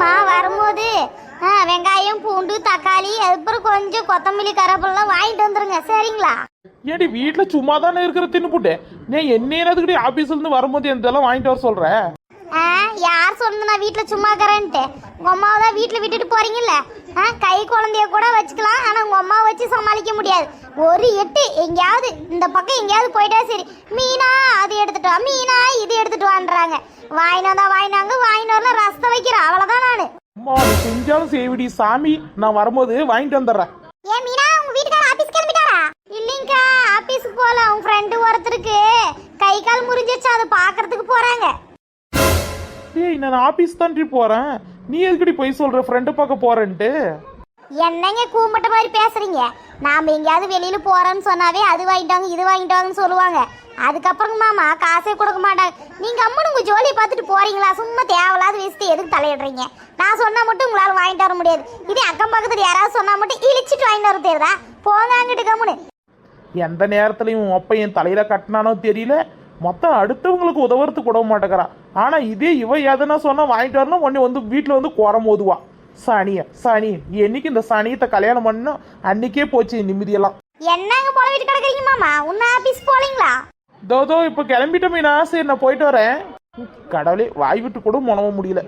மாமா வரும்போது வெங்காயம் பூண்டு தக்காளி அதுக்கப்புறம் கொஞ்சம் கொத்தமல்லி கருவேப்பிலாம் வாங்கிட்டு வந்துருங்க சரிங்களா? ஏடி வீட்டுல சும்மா தானே இருக்கிற தின்னுபுட்டு நீ என்ன ஆபீஸ்ல இருந்து வரும்போது இதெல்லாம் வாங்கிட்டு வர சொல்ற? யார் சொன்னது நான் வீட்டுல சும்மா இருக்கிறேன்ட்டு? உங்க அம்மாவை தான் வீட்டுல விட்டுட்டு போறீங்கல்ல. கை குழந்தைய கூட வச்சுக்கலாம், ஆனா உங்க அம்மாவை வச்சு சமாளிக்க முடியாது. ஒரு எட்டு எங்கேயாவது இந்த பக்கம் எங்கேயாவது போயிட்டா சரி, மீனா அது எடுத்துட்டு வா, மீனா இது எடுத்துட்டு வான்றாங்க. வாங்கினா வாங்கினாங்க, வாங்கிட்டு வரல ரசத்தை வைக்கிறேன், அவ்வளவுதான் நானு. அம்மா செஞ்சாலும் செய்விடி சாமி, நான் வரும்போது வாங்கிட்டு வந்துடுறேன். ஏன் மீனா உங்க வீட்டுக்கார ஆபீஸ் கிளம்பிட்டாரா? இல்லைங்கக்கா, ஆபீஸ்க்கு போல. உங்க ஃப்ரெண்டு ஒருத்தருக்கு கை கால் முறிஞ்சிச்சு, அதை பாக்குறதுக்கு போறாங்க. ஏய் நான் ஆபீஸ் தாண்டி போறேன், நீ எதுக்கடி போய் சொல்ற ஃப்ரெண்டு பார்க்க போறேன்ட்டு? என்னங்க கூம்பட்ட மாதிரி பேசுறீங்க? நாம எங்கேயாவது வெளியில போறோம்னு சொன்னாவே அது வாங்கிட்டாங்க இது வாங்கிட்டாங்கன்னு சொல்லுவாங்க. அதுக்கப்புறம் மாமா காசே கொடுக்க மாட்டாங்க. நீங்க அம்மனு உங்க ஜோலியை பார்த்துட்டு போறீங்களா? சும்மா தேவையில்லாத வயசுட்டு எதுக்கு தலையிடுறீங்க? நான் சொன்னா மட்டும் உங்களால வாங்கிட்டு வர முடியாது. இதே அக்கம் பக்கத்துல யாராவது சொன்னா மட்டும் இழிச்சிட்டு வாங்கிட்டு வர தெரியுதா? போங்க அங்கிட்டு கம்முனு. எந்த நேரத்துலயும் உன் அப்பா என் தலையில கட்டினானோ தெரியல, மொத்தம் அடுத்தவங்களுக்கு உதவுறதுக்கு உதவ மாட்டேங்கிறான். ஆனா இதே இவ எதனா சொன்னா வாங்கிட்டு வரணும், உடனே வந்து வீட்டுல வந்து குறம் ஓதுவா. சனி என்னைக்கு இந்த சனியத்தை கல்யாணம் பண்ணணும் அன்னைக்கே போச்சு நிம்மதியெல்லாம். என்னங்க போல வீட்டு கிடக்குறீங்க மாமா? உன்ன ஆபீஸ் போலீங்களா? தோ இப்ப கிளம்பிட்டோமேனா, சரி நான் போயிட்டு வரேன். கடவுளே வாய் விட்டு கூட முனவ முடியல.